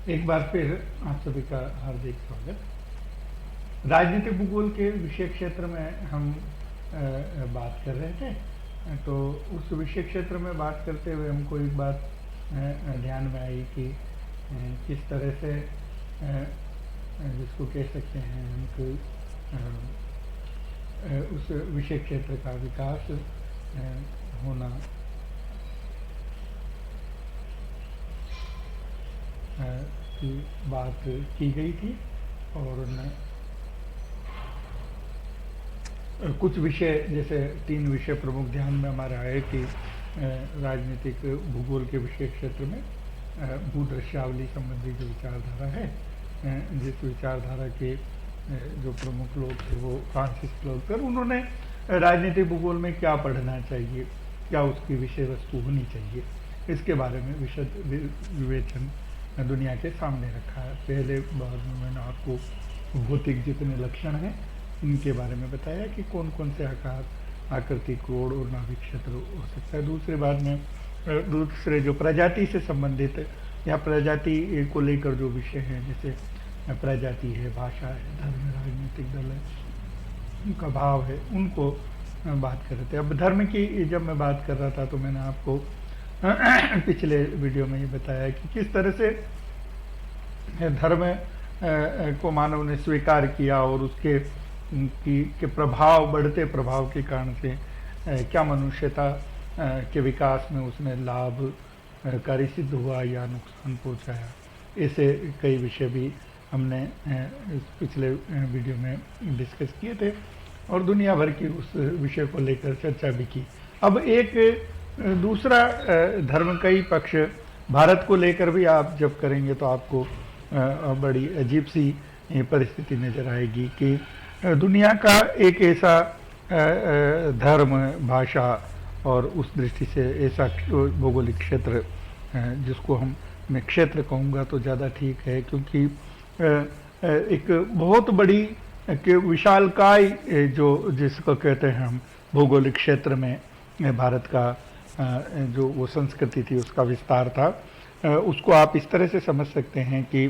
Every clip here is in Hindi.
एक बार फिर आप सभी का हार्दिक स्वागत। राजनीतिक भूगोल के विषय क्षेत्र में हम बात कर रहे थे। तो उस विषय क्षेत्र में बात करते हुए हमको एक बात ध्यान में आई कि किस तरह से जिसको कह सकते हैं हम कि उस विषय क्षेत्र का विकास होना की बात की गई थी और कुछ विषय जैसे 3 विषय प्रमुख ध्यान में हमारा आए कि राजनीतिक भूगोल के विषय क्षेत्र में भूदृश्यावली संबंधी जो विचारधारा है, जिस विचारधारा के जो प्रमुख लोग थे वो फ्रांसिस क्लॉकर, उन्होंने राजनीतिक भूगोल में क्या पढ़ना चाहिए, क्या उसकी विषय वस्तु होनी चाहिए, इसके बारे में विशद विवेचन दुनिया के सामने रखा है। पहले बार में मैंने आपको भौतिक जितने लक्षण हैं इनके बारे में बताया कि कौन कौन से आकार, आकृति, कोण और नाभिक क्षेत्र हो सकता है। दूसरे बार में दूसरे जो प्रजाति से संबंधित या प्रजाति को लेकर जो विषय हैं, जैसे प्रजाति है, भाषा है, धर्म, राजनीतिक दल है, उनका भाव है, उनको बात कर रहे थे। अब धर्म की जब मैं बात कर रहा था तो मैंने आपको पिछले वीडियो में ही बताया कि किस तरह से धर्म को मानव ने स्वीकार किया और उसके के प्रभाव, बढ़ते प्रभाव के कारण से क्या मनुष्यता के विकास में उसने लाभकारी सिद्ध हुआ या नुकसान पहुंचाया। ऐसे कई विषय भी हमने इस पिछले वीडियो में डिस्कस किए थे और दुनिया भर की उस विषय को लेकर चर्चा भी की। अब एक दूसरा धर्म का ही पक्ष भारत को लेकर भी आप जब करेंगे तो आपको बड़ी अजीब सी परिस्थिति नज़र आएगी कि दुनिया का एक ऐसा धर्म, भाषा और उस दृष्टि से ऐसा भौगोलिक क्षेत्र, जिसको मैं क्षेत्र कहूँगा तो ज़्यादा ठीक है, क्योंकि एक बहुत बड़ी विशालकाय जो जिसको कहते हैं हम भौगोलिक क्षेत्र में भारत का जो वो संस्कृति थी, उसका विस्तार था। उसको आप इस तरह से समझ सकते हैं कि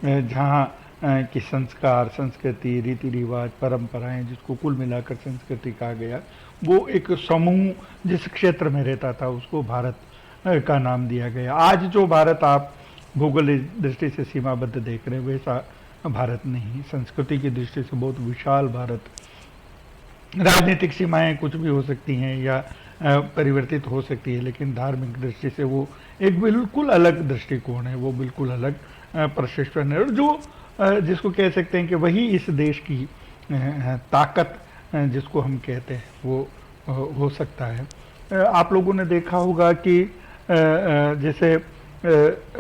जहाँ कि संस्कार, संस्कृति, रीति रिवाज, परंपराएं, जिसको कुल मिलाकर संस्कृति कहा गया, वो एक समूह जिस क्षेत्र में रहता था उसको भारत का नाम दिया गया। आज जो भारत आप भौगोलिक दृष्टि से सीमाबद्ध देख रहे हैं वैसा भारत नहीं। संस्कृति की दृष्टि से बहुत विशाल भारत। राजनीतिक सीमाएं कुछ भी हो सकती हैं या परिवर्तित हो सकती है, लेकिन धार्मिक दृष्टि से वो एक बिल्कुल अलग दृष्टिकोण है, वो बिल्कुल अलग प्रशिक्षण है, और जो जिसको कह सकते हैं कि वही इस देश की ताकत जिसको हम कहते हैं वो हो सकता है। आप लोगों ने देखा होगा कि जैसे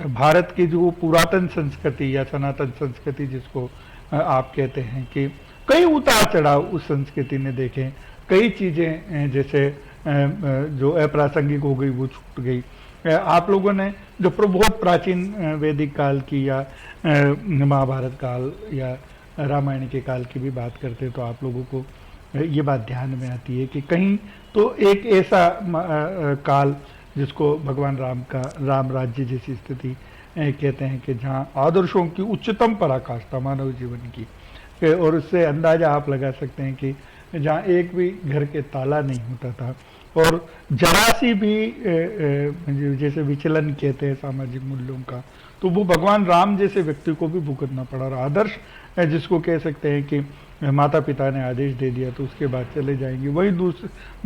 भारत की जो पुरातन संस्कृति या सनातन संस्कृति जिसको आप कहते हैं कि कई उतार चढ़ाव उस संस्कृति ने देखे। कई चीज़ें जैसे जो अप्रासंगिक हो गई वो छूट गई। आप लोगों ने जो बहुत प्राचीन वैदिक काल की या महाभारत काल या रामायण के काल की भी बात करते तो आप लोगों को ये बात ध्यान में आती है कि कहीं तो एक ऐसा काल जिसको भगवान राम का राम राज्य जैसी स्थिति कहते हैं कि जहाँ आदर्शों की उच्चतम पराकाष्ठा मानव जीवन की, और उससे अंदाजा आप लगा सकते हैं कि जहाँ एक भी घर के ताला नहीं होता था और जरा सी भी जैसे विचलन कहते हैं सामाजिक मूल्यों का, तो वो भगवान राम जैसे व्यक्ति को भी भुगतना पड़ा। और आदर्श जिसको कह सकते हैं कि माता पिता ने आदेश दे दिया तो उसके बाद चले जाएंगे। वही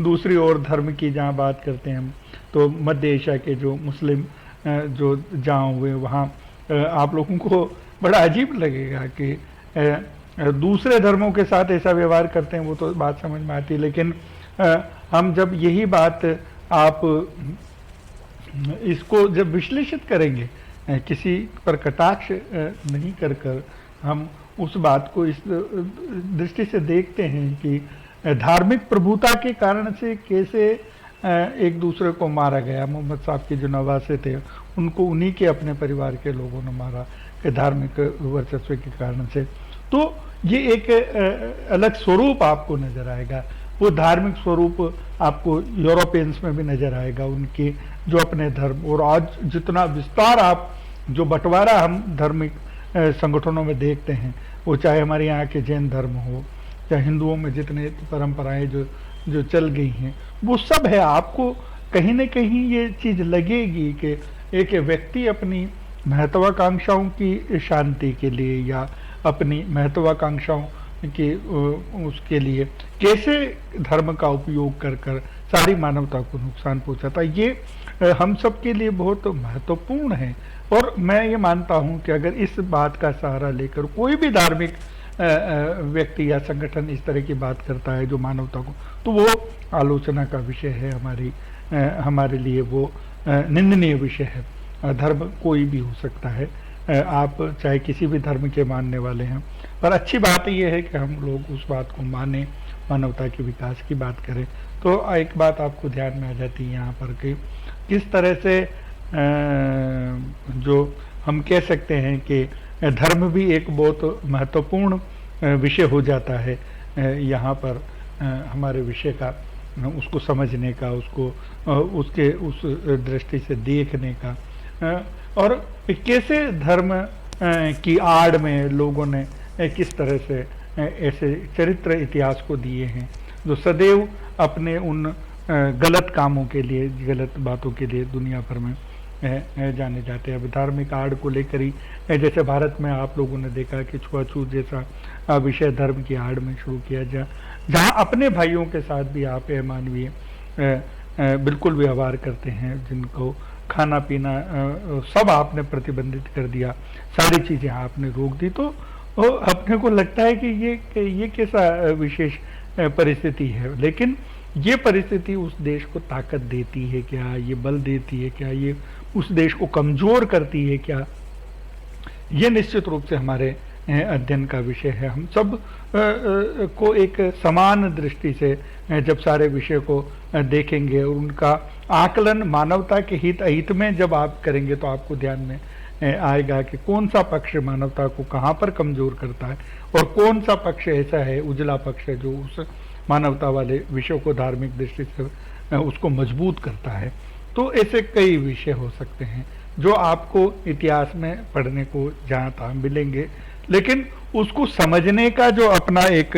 दूसरी ओर धर्म की जहाँ बात करते हैं हम, तो मध्य एशिया के जो मुस्लिम जो जहाँ हुए वहाँ आप लोगों को बड़ा अजीब लगेगा कि दूसरे धर्मों के साथ ऐसा व्यवहार करते हैं, वो तो बात समझ में आती है। लेकिन हम जब यही बात आप इसको जब विश्लेषित करेंगे, किसी पर कटाक्ष नहीं कर कर हम उस बात को इस दृष्टि से देखते हैं कि धार्मिक प्रभुता के कारण से कैसे एक दूसरे को मारा गया। मोहम्मद साहब के जो नवासे थे उनको उन्हीं के अपने परिवार के लोगों ने मारा कि धार्मिक वर्चस्व के कारण से। तो ये एक अलग स्वरूप आपको नजर आएगा। वो धार्मिक स्वरूप आपको यूरोपियंस में भी नजर आएगा, उनके जो अपने धर्म, और आज जितना विस्तार आप जो बंटवारा हम धार्मिक संगठनों में देखते हैं, वो चाहे हमारे यहाँ के जैन धर्म हो, चाहे हिंदुओं में जितने परंपराएं जो जो चल गई हैं, वो सब है। आपको कहीं न कहीं ये चीज़ लगेगी कि एक व्यक्ति अपनी महत्वाकांक्षाओं की शांति के लिए या अपनी महत्वाकांक्षाओं कि उसके लिए कैसे धर्म का उपयोग कर कर सारी मानवता को नुकसान पहुंचाता है, ये हम सब के लिए बहुत महत्वपूर्ण है। और मैं ये मानता हूं कि अगर इस बात का सहारा लेकर कोई भी धार्मिक व्यक्ति या संगठन इस तरह की बात करता है जो मानवता को, तो वो आलोचना का विषय है हमारे लिए, वो निंदनीय विषय है। धर्म कोई भी हो सकता है, आप चाहे किसी भी धर्म के मानने वाले हैं, पर अच्छी बात यह है कि हम लोग उस बात को माने, मानवता के विकास की बात करें। तो एक बात आपको ध्यान में आ जाती है यहाँ पर कि किस तरह से जो हम कह सकते हैं कि धर्म भी एक बहुत महत्वपूर्ण विषय हो जाता है यहाँ पर हमारे विषय का, उसको समझने का, उसको उसके उस दृष्टि से देखने का, और कैसे धर्म की आड़ में लोगों ने किस तरह से ऐसे चरित्र इतिहास को दिए हैं जो सदैव अपने उन गलत कामों के लिए, गलत बातों के लिए दुनिया भर में जाने जाते हैं। अब धार्मिक आड़ को लेकर ही जैसे भारत में आप लोगों ने देखा कि छुआछूत जैसा विषय धर्म की आड़ में शुरू किया जहाँ अपने भाइयों के साथ भी आप मानवीय बिल्कुल व्यवहार करते हैं, जिनको खाना पीना सब आपने प्रतिबंधित कर दिया, सारी चीज़ें आपने रोक दी, तो अपने को लगता है कि ये कैसा विशेष परिस्थिति है। लेकिन ये परिस्थिति उस देश को ताकत देती है क्या, ये बल देती है क्या, ये उस देश को कमज़ोर करती है क्या, ये निश्चित रूप से हमारे अध्ययन का विषय है। हम सब को एक समान दृष्टि से जब सारे विषय को देखेंगे और उनका आकलन मानवता के हित में जब आप करेंगे, तो आपको ध्यान में आएगा कि कौन सा पक्ष मानवता को कहाँ पर कमज़ोर करता है और कौन सा पक्ष ऐसा है, उजला पक्ष है, जो उस मानवता वाले विषयों को धार्मिक दृष्टि से उसको मजबूत करता है। तो ऐसे कई विषय हो सकते हैं जो आपको इतिहास में पढ़ने को जहाँ तहाँ मिलेंगे, लेकिन उसको समझने का जो अपना एक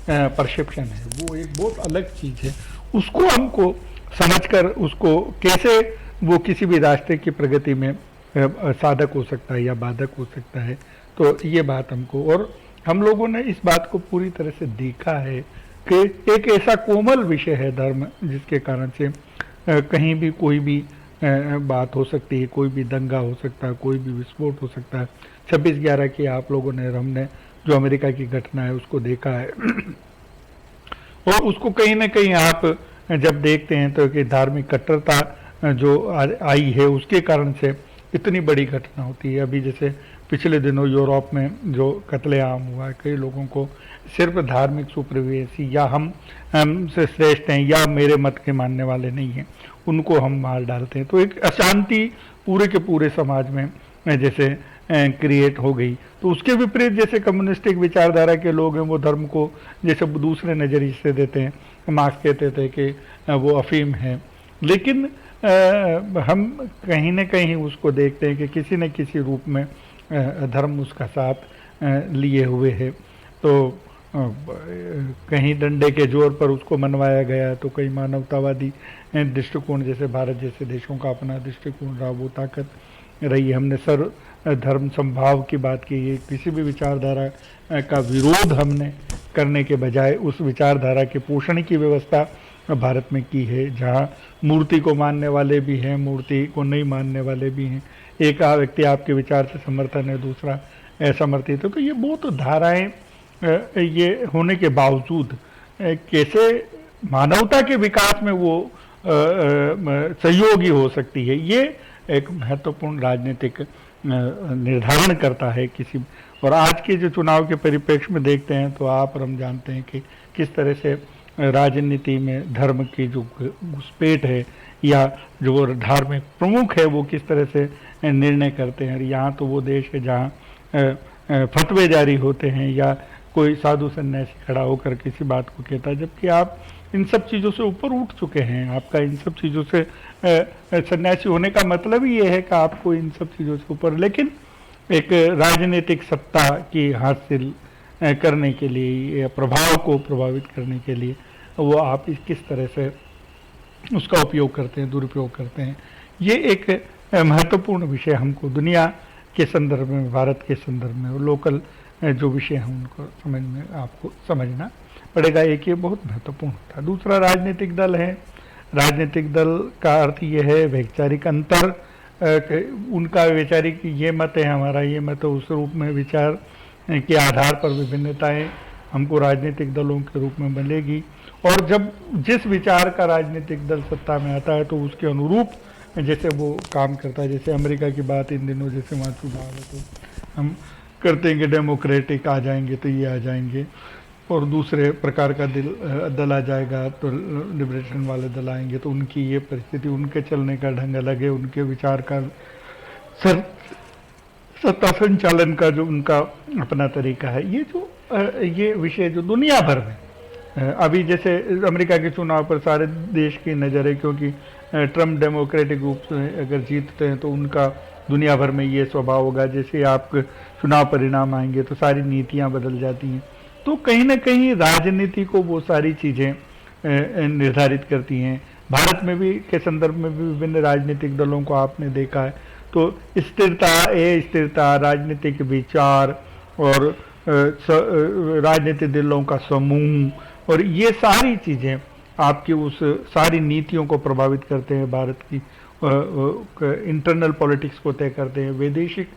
परसेप्शन है, वो एक बहुत अलग चीज़ है। उसको हमको समझकर उसको कैसे वो किसी भी राष्ट्र की प्रगति में साधक हो सकता है या बाधक हो सकता है, तो ये बात हमको, और हम लोगों ने इस बात को पूरी तरह से देखा है कि एक ऐसा कोमल विषय है धर्म, जिसके कारण से कहीं भी कोई भी बात हो सकती है, कोई भी दंगा हो सकता है, कोई भी विस्फोट हो सकता है। 26/11 की आप लोगों ने, हमने जो अमेरिका की घटना है उसको देखा है और उसको कहीं ना कहीं आप जब देखते हैं तो कि धार्मिक कट्टरता जो आई है उसके कारण से इतनी बड़ी घटना होती है। अभी जैसे पिछले दिनों यूरोप में जो कत्लेआम हुआ है, कई लोगों को सिर्फ धार्मिक सुप्रीवियंसी या हम से श्रेष्ठ हैं या मेरे मत के मानने वाले नहीं हैं, उनको हम मार डालते हैं। तो एक अशांति पूरे के पूरे समाज में जैसे क्रिएट हो गई। तो उसके विपरीत जैसे कम्युनिस्टिक विचारधारा के लोग हैं, वो धर्म को जैसे दूसरे नज़रिए से देते हैं। मार्क्स कहते थे कि वो अफीम है, लेकिन हम कहीं न कहीं उसको देखते हैं कि किसी न किसी रूप में धर्म उसका साथ लिए हुए है। तो कहीं डंडे के जोर पर उसको मनवाया गया, तो कई मानवतावादी दृष्टिकोण जैसे भारत जैसे देशों का अपना दृष्टिकोण रहा, वो ताकत रही। हमने सर्व धर्म संभाव की बात की है, किसी भी विचारधारा का विरोध हमने करने के बजाय उस विचारधारा के पोषण की व्यवस्था भारत में की है, जहाँ मूर्ति को मानने वाले भी हैं, मूर्ति को नहीं मानने वाले भी हैं। एक व्यक्ति आपके विचार से समर्थन है, दूसरा असमर्थित है। तो ये बहुत धाराएं ये होने के बावजूद कैसे मानवता के विकास में वो सहयोगी हो सकती है, ये एक महत्वपूर्ण राजनीतिक निर्धारण करता है किसी। और आज के जो चुनाव के परिप्रेक्ष्य में देखते हैं तो आप और हम जानते हैं कि किस तरह से राजनीति में धर्म की जो घुसपैठ है या जो धार्मिक प्रमुख है वो किस तरह से निर्णय करते हैं। यहाँ तो वो देश है जहाँ फतवे जारी होते हैं या कोई साधु सन्यासी खड़ा होकर किसी बात को कहता है, जबकि आप इन सब चीज़ों से ऊपर उठ चुके हैं, आपका इन सब चीज़ों से सन्यासी होने का मतलब ही ये है कि आपको इन सब चीज़ों से ऊपर, लेकिन एक राजनीतिक सत्ता की हासिल करने के लिए या प्रभाव को प्रभावित करने के लिए वो आप किस तरह से उसका उपयोग करते हैं, दुरुपयोग करते हैं, ये एक महत्वपूर्ण विषय हमको दुनिया के संदर्भ में, भारत के संदर्भ में, लोकल जो विषय हैं उनको समझ में आपको समझना पड़ेगा। एक ये बहुत महत्वपूर्ण होता है। दूसरा राजनीतिक दल है। राजनीतिक दल का अर्थ ये है वैचारिक अंतर, उनका वैचारिक ये मत है, हमारा ये मत है, उस रूप में विचार के आधार पर विभिन्नताएं हमको राजनीतिक दलों के रूप में मिलेगी। और जब जिस विचार का राजनीतिक दल सत्ता में आता है तो उसके अनुरूप जैसे वो काम करता है। जैसे अमेरिका की बात इन दिनों, जैसे वहाँ चुनाव है तो हम करते हैं कि डेमोक्रेटिक आ जाएंगे तो ये आ जाएंगे, और दूसरे प्रकार का दल आ जाएगा तो लिबरेशन वाले दल आएंगे, तो उनकी ये परिस्थिति, उनके चलने का ढंग अलग है, उनके विचार का सत्ता संचालन का जो उनका अपना तरीका है। ये विषय जो दुनिया भर में अभी जैसे अमेरिका के चुनाव पर सारे देश की नज़र है, क्योंकि ट्रम्प डेमोक्रेटिक रूप से अगर जीतते हैं तो उनका दुनिया भर में ये स्वभाव होगा, जैसे आप चुनाव परिणाम आएंगे तो सारी नीतियां बदल जाती हैं। तो कहीं ना कहीं राजनीति को वो सारी चीज़ें निर्धारित करती हैं। भारत में भी के संदर्भ में भी विभिन्न राजनीतिक दलों को आपने देखा है, तो स्थिरता, अस्थिरता, राजनीतिक विचार और राजनीतिक दलों का समूह, और ये सारी चीज़ें आपकी उस सारी नीतियों को प्रभावित करते हैं, भारत की इंटरनल पॉलिटिक्स को तय करते हैं। वैदेशिक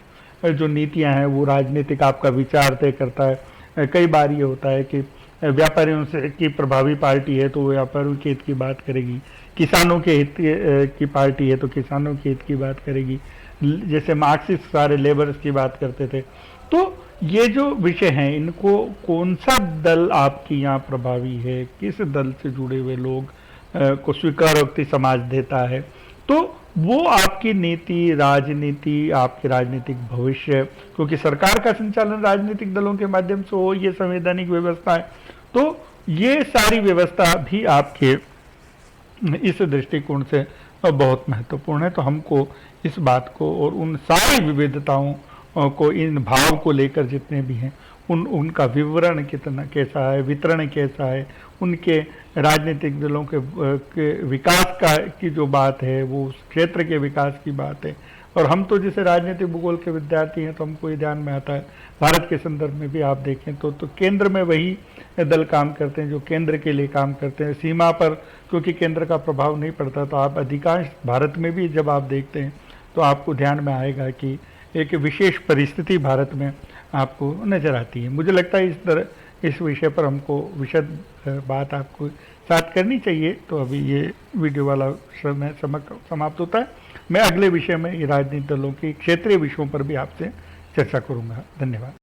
जो नीतियां हैं वो राजनीतिक आपका विचार तय करता है। कई बार ये होता है कि व्यापारियों से की प्रभावी पार्टी है तो व्यापारियों के हित की बात करेगी, किसानों के हित की पार्टी है तो किसानों के हित की बात करेगी, जैसे मार्क्सिस्ट सारे लेबर्स की बात करते थे। तो ये जो विषय हैं, इनको कौन सा दल आपकी यहाँ प्रभावी है, किस दल से जुड़े हुए लोग को स्वीकारोक्ति समाज देता है, तो वो आपकी नीति, राजनीति, आपके राजनीतिक भविष्य, क्योंकि सरकार का संचालन राजनीतिक दलों के माध्यम से हो, ये संवैधानिक व्यवस्था है, तो ये सारी व्यवस्था भी आपके इस दृष्टिकोण से बहुत महत्वपूर्ण है। तो हमको इस बात को और उन सारी विविधताओं को, इन भाव को लेकर जितने भी हैं, उनका विवरण कितना कैसा है, वितरण कैसा है, उनके राजनीतिक दलों के विकास की जो बात है वो उस क्षेत्र के विकास की बात है। और हम तो जैसे राजनीतिक भूगोल के विद्यार्थी हैं तो हमको ये ध्यान में आता है, भारत के संदर्भ में भी आप देखें तो केंद्र में वही दल काम करते हैं जो केंद्र के लिए काम करते हैं। सीमा पर क्योंकि केंद्र का प्रभाव नहीं पड़ता, तो आप अधिकांश भारत में भी जब आप देखते हैं तो आपको ध्यान में आएगा कि एक विशेष परिस्थिति भारत में आपको नजर आती है। मुझे लगता है इस विषय पर हमको विशद बात आपको साथ करनी चाहिए। तो अभी ये वीडियो वाला समय समाप्त होता है। मैं अगले विषय में राजनीतिक दलों की क्षेत्रीय विषयों पर भी आपसे चर्चा करूंगा। धन्यवाद।